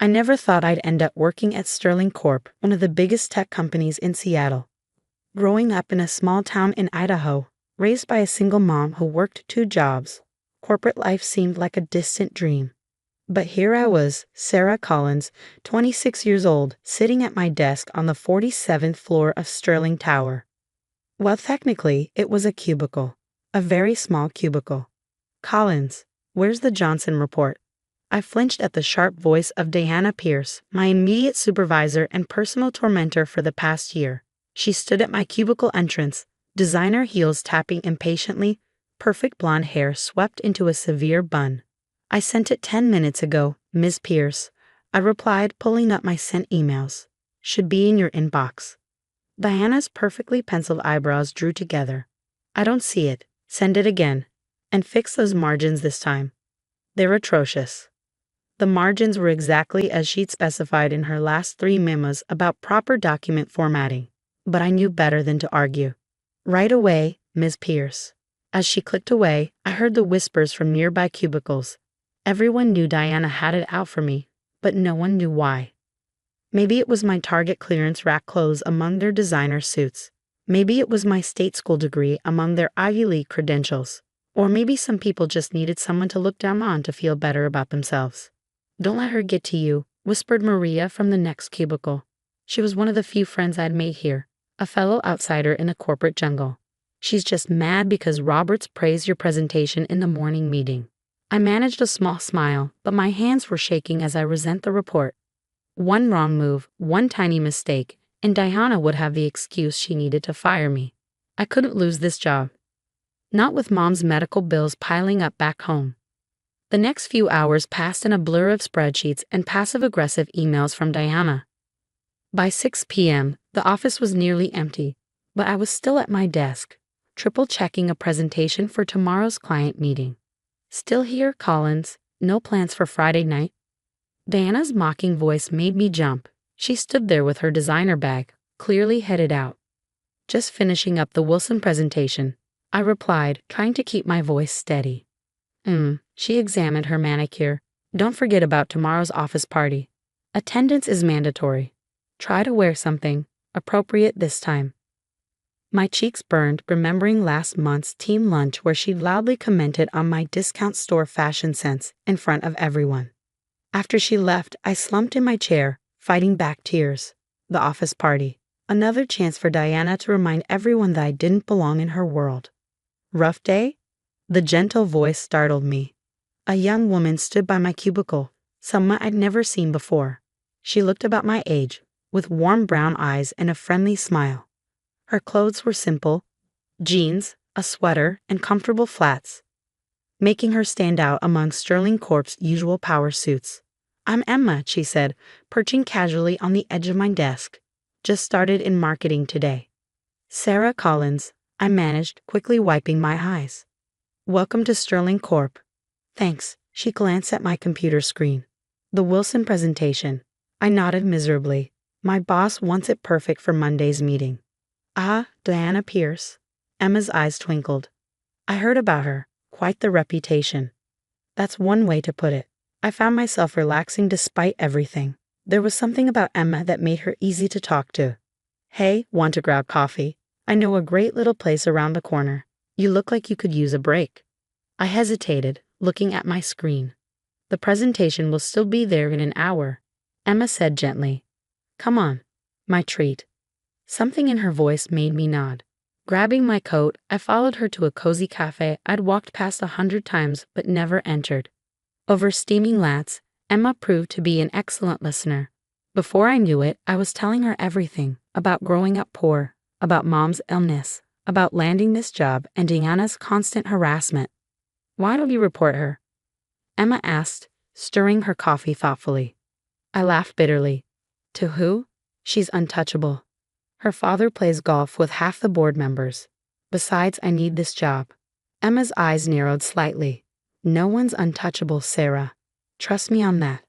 I never thought I'd end up working at Sterling Corp, one of the biggest tech companies in Seattle. Growing up in a small town in Idaho, raised by a single mom who worked 2 jobs, corporate life seemed like a distant dream. But here I was, Sarah Collins, 26 years old, sitting at my desk on the 47th floor of Sterling Tower. Well, technically, it was a cubicle. A very small cubicle. Collins, where's the Johnson report? I flinched at the sharp voice of Diana Pierce, my immediate supervisor and personal tormentor for the past year. She stood at my cubicle entrance, designer heels tapping impatiently, perfect blonde hair swept into a severe bun. I sent it 10 minutes ago, Ms. Pierce. I replied, pulling up my sent emails. Should be in your inbox. Diana's perfectly penciled eyebrows drew together. I don't see it. Send it again. And fix those margins this time. They're atrocious. The margins were exactly as she'd specified in her last 3 memos about proper document formatting. But I knew better than to argue. Right away, Ms. Pierce. As she clicked away, I heard the whispers from nearby cubicles. Everyone knew Diana had it out for me, but no one knew why. Maybe it was my Target clearance rack clothes among their designer suits. Maybe it was my state school degree among their Ivy League credentials. Or maybe some people just needed someone to look down on to feel better about themselves. Don't let her get to you, whispered Maria from the next cubicle. She was one of the few friends I'd made here, a fellow outsider in a corporate jungle. She's just mad because Roberts praised your presentation in the morning meeting. I managed a small smile, but my hands were shaking as I resent the report. One wrong move, one tiny mistake, and Diana would have the excuse she needed to fire me. I couldn't lose this job. Not with Mom's medical bills piling up back home. The next few hours passed in a blur of spreadsheets and passive-aggressive emails from Diana. By 6 p.m., the office was nearly empty, but I was still at my desk, triple-checking a presentation for tomorrow's client meeting. Still here, Collins? No plans for Friday night? Diana's mocking voice made me jump. She stood there with her designer bag, clearly headed out. Just finishing up the Wilson presentation, I replied, trying to keep my voice steady. She examined her manicure. Don't forget about tomorrow's office party. Attendance is mandatory. Try to wear something appropriate this time. My cheeks burned remembering last month's team lunch where she loudly commented on my discount store fashion sense in front of everyone. After she left, I slumped in my chair, fighting back tears. The office party. Another chance for Diana to remind everyone that I didn't belong in her world. Rough day? The gentle voice startled me. A young woman stood by my cubicle, someone I'd never seen before. She looked about my age, with warm brown eyes and a friendly smile. Her clothes were simple, jeans, a sweater, and comfortable flats, making her stand out among Sterling Corp's usual power suits. I'm Emma, she said, perching casually on the edge of my desk. Just started in marketing today. Sarah Collins, I managed, quickly wiping my eyes. Welcome to Sterling Corp. Thanks, she glanced at my computer screen. The Wilson presentation. I nodded miserably. My boss wants it perfect for Monday's meeting. Ah, Diana Pierce. Emma's eyes twinkled. I heard about her. Quite the reputation. That's one way to put it. I found myself relaxing despite everything. There was something about Emma that made her easy to talk to. Hey, want to grab coffee? I know a great little place around the corner. You look like you could use a break. I hesitated, looking at my screen. The presentation will still be there in an hour. Emma said gently. Come on. My treat. Something in her voice made me nod. Grabbing my coat, I followed her to a cozy cafe I'd walked past 100 times but never entered. Over steaming lattes, Emma proved to be an excellent listener. Before I knew it, I was telling her everything about growing up poor, about Mom's illness, about landing this job and Diana's constant harassment. Why don't you report her? Emma asked, stirring her coffee thoughtfully. I laughed bitterly. To who? She's untouchable. Her father plays golf with half the board members. Besides, I need this job. Emma's eyes narrowed slightly. No one's untouchable, Sarah. Trust me on that.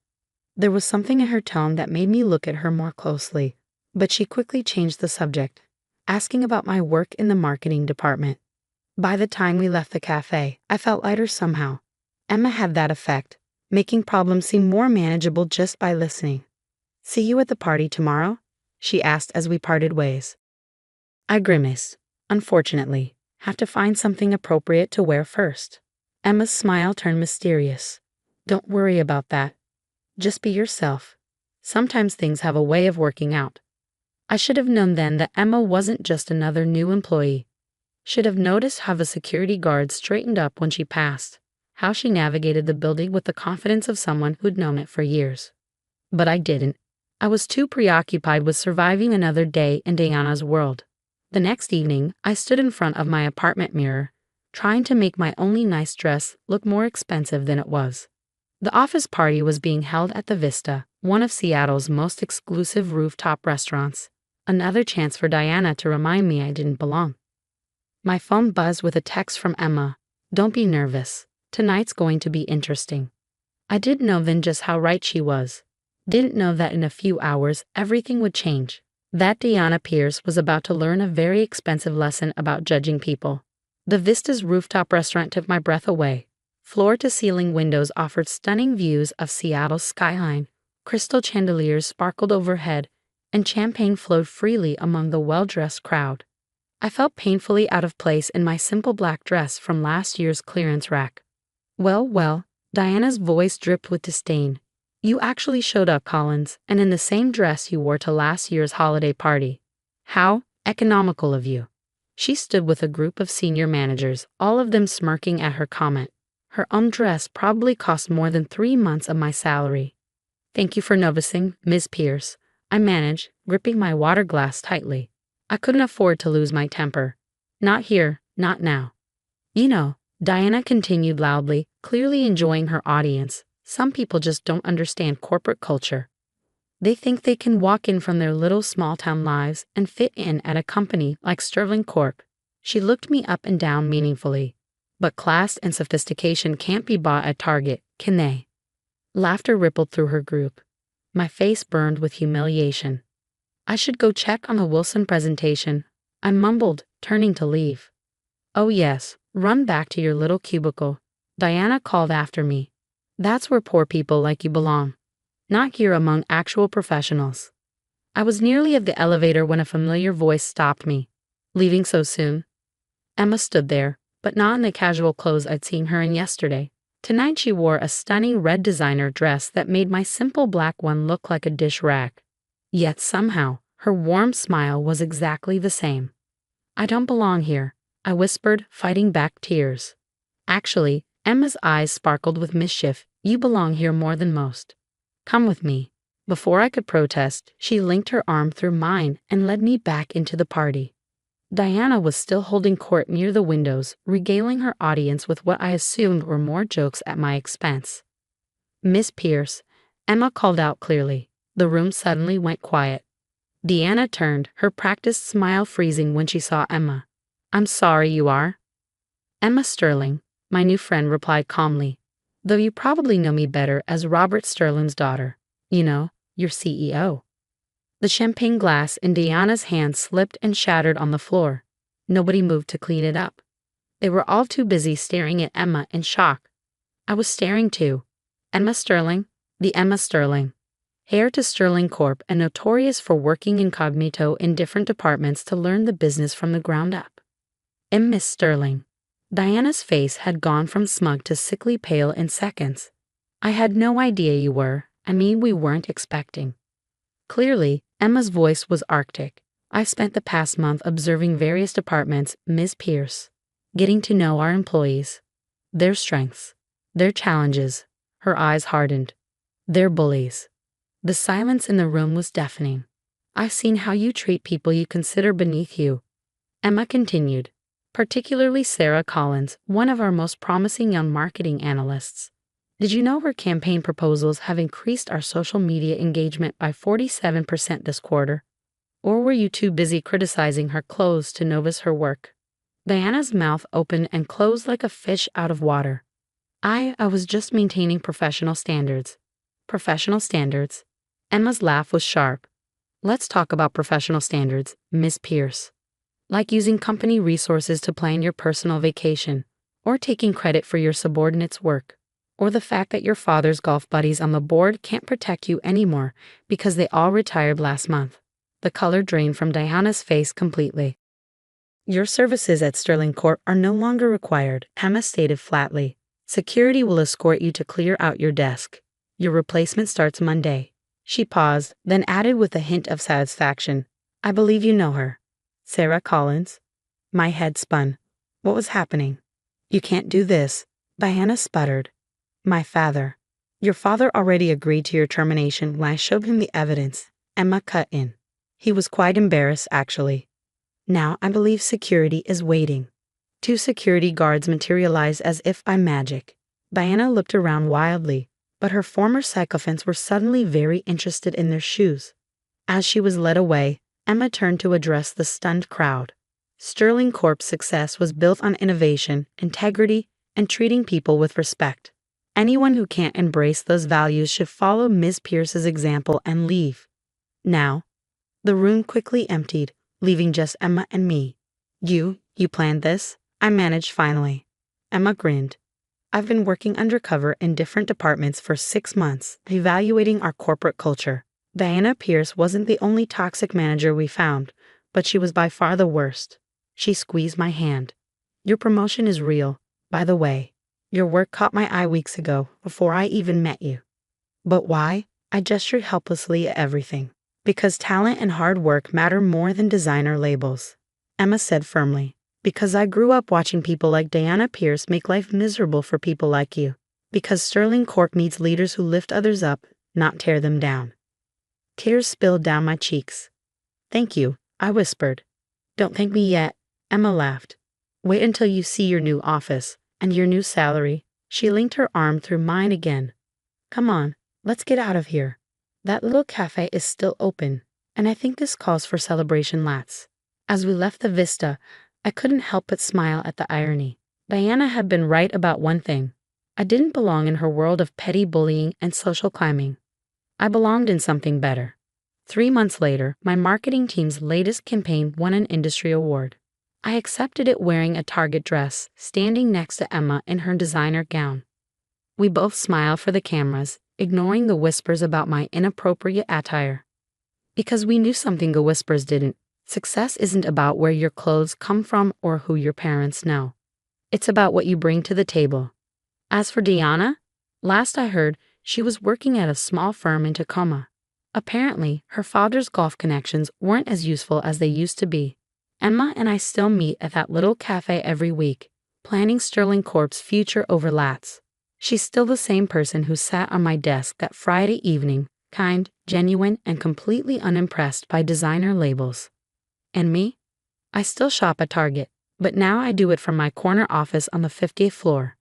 There was something in her tone that made me look at her more closely, but she quickly changed the subject, asking about my work in the marketing department. By the time we left the cafe, I felt lighter somehow. Emma had that effect. making problems seem more manageable just by listening. "See you at the party tomorrow?" she asked as we parted ways. I grimaced. Unfortunately, have to find something appropriate to wear first. Emma's smile turned mysterious. "Don't worry about that. Just be yourself. Sometimes things have a way of working out." I should have known then that Emma wasn't just another new employee. Should have noticed how the security guard straightened up when she passed, how she navigated the building with the confidence of someone who'd known it for years. But I didn't. I was too preoccupied with surviving another day in Diana's world. The next evening, I stood in front of my apartment mirror, trying to make my only nice dress look more expensive than it was. The office party was being held at the Vista, one of Seattle's most exclusive rooftop restaurants. Another chance for Diana to remind me I didn't belong. My phone buzzed with a text from Emma. "Don't be nervous. Tonight's going to be interesting." I didn't know then just how right she was. Didn't know that in a few hours everything would change. That Diana Pierce was about to learn a very expensive lesson about judging people. The Vista's rooftop restaurant took my breath away. Floor-to-ceiling windows offered stunning views of Seattle's skyline. Crystal chandeliers sparkled overhead, and champagne flowed freely among the well-dressed crowd. I felt painfully out of place in my simple black dress from last year's clearance rack. Well, Diana's voice dripped with disdain. "You actually showed up, Collins, and in the same dress you wore to last year's holiday party. How economical of you." She stood with a group of senior managers, all of them smirking at her comment. Her own dress probably cost more than 3 months of my salary. "Thank you for noticing, Ms. Pierce," I managed, gripping my water glass tightly. I couldn't afford to lose my temper. "Not here, not now." "You know," Diana continued loudly, clearly enjoying her audience, "some people just don't understand corporate culture. They think they can walk in from their little small-town lives and fit in at a company like Sterling Corp." She looked me up and down meaningfully. "But class and sophistication can't be bought at Target, can they?" Laughter rippled through her group. My face burned with humiliation. "I should go check on the Wilson presentation," I mumbled, turning to leave. "Oh yes, run back to your little cubicle," Diana called after me. "That's where poor people like you belong. Not here among actual professionals." I was nearly at the elevator when a familiar voice stopped me. "Leaving so soon?" Emma stood there, but not in the casual clothes I'd seen her in yesterday. Tonight she wore a stunning red designer dress that made my simple black one look like a dish rag. Yet somehow, her warm smile was exactly the same. "I don't belong here," I whispered, fighting back tears. Actually, Emma's eyes sparkled with mischief. "You belong here more than most. Come with me." Before I could protest, she linked her arm through mine and led me back into the party. Diana was still holding court near the windows, regaling her audience with what I assumed were more jokes at my expense. "Miss Pierce," Emma called out clearly. The room suddenly went quiet. Diana turned, her practiced smile freezing when she saw Emma. "I'm sorry you are." "Emma Sterling," my new friend replied calmly, "though you probably know me better as Robert Sterling's daughter. You know, your CEO." The champagne glass in Diana's hand slipped and shattered on the floor. Nobody moved to clean it up. They were all too busy staring at Emma in shock. I was staring too. Emma Sterling, the Emma Sterling. Heir to Sterling Corp and notorious for working incognito in different departments to learn the business from the ground up. Miss Sterling. Diana's face had gone from smug to sickly pale in seconds. "I had no idea you were. We weren't expecting." Clearly, Emma's voice was arctic. "I spent the past month observing various departments, Ms. Pierce, getting to know our employees, their strengths, their challenges." Her eyes hardened. "Their bullies." The silence in the room was deafening. "I've seen how you treat people you consider beneath you," Emma continued, "particularly Sarah Collins, one of our most promising young marketing analysts. Did you know her campaign proposals have increased our social media engagement by 47% this quarter? Or were you too busy criticizing her clothes to notice her work?" Diana's mouth opened and closed like a fish out of water. I was just maintaining professional standards." "Professional standards?" Emma's laugh was sharp. "Let's talk about professional standards, Miss Pierce. Like using company resources to plan your personal vacation, or taking credit for your subordinates' work, or the fact that your father's golf buddies on the board can't protect you anymore because they all retired last month. The color drained from Diana's face completely. Your services at Sterling Corp are no longer required, Emma stated flatly. Security will escort you to clear out your desk. Your replacement starts Monday. She paused, then added with a hint of satisfaction. I believe you know her. Sarah Collins? My head spun. What was happening? You can't do this. Diana sputtered. My father. Your father already agreed to your termination when I showed him the evidence. Emma cut in. He was quite embarrassed, actually. Now I believe security is waiting. 2 security guards materialized as if by magic. Diana looked around wildly, but her former sycophants were suddenly very interested in their shoes. As she was led away, Emma turned to address the stunned crowd. Sterling Corp's success was built on innovation, integrity, and treating people with respect. Anyone who can't embrace those values should follow Ms. Pierce's example and leave. Now, the room quickly emptied, leaving just Emma and me. You planned this? I managed finally. Emma grinned. I've been working undercover in different departments for 6 months, evaluating our corporate culture. Diana Pierce wasn't the only toxic manager we found, but she was by far the worst. She squeezed my hand. Your promotion is real, by the way. Your work caught my eye weeks ago, before I even met you. But why? I gestured helplessly at everything. Because talent and hard work matter more than designer labels, Emma said firmly. Because I grew up watching people like Diana Pierce make life miserable for people like you. Because Sterling Corp needs leaders who lift others up, not tear them down. Tears spilled down my cheeks. Thank you, I whispered. Don't thank me yet, Emma laughed. Wait until you see your new office, and your new salary. She linked her arm through mine again. Come on, let's get out of here. That little cafe is still open, and I think this calls for celebration lattes. As we left the vista, I couldn't help but smile at the irony. Diana had been right about one thing. I didn't belong in her world of petty bullying and social climbing. I belonged in something better. 3 months later, my marketing team's latest campaign won an industry award. I accepted it wearing a Target dress, standing next to Emma in her designer gown. We both smiled for the cameras, ignoring the whispers about my inappropriate attire. Because we knew something the whispers didn't. Success isn't about where your clothes come from or who your parents know. It's about what you bring to the table. As for Diana, last I heard, she was working at a small firm in Tacoma. Apparently, her father's golf connections weren't as useful as they used to be. Emma and I still meet at that little cafe every week, planning Sterling Corp's future over lattes. She's still the same person who sat on my desk that Friday evening, kind, genuine, and completely unimpressed by designer labels. And me? I still shop at Target, but now I do it from my corner office on the 50th floor.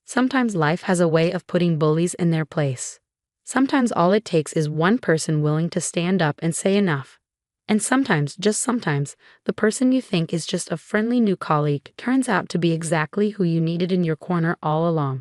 Sometimes life has a way of putting bullies in their place. Sometimes all it takes is one person willing to stand up and say enough. And sometimes, just sometimes, the person you think is just a friendly new colleague turns out to be exactly who you needed in your corner all along.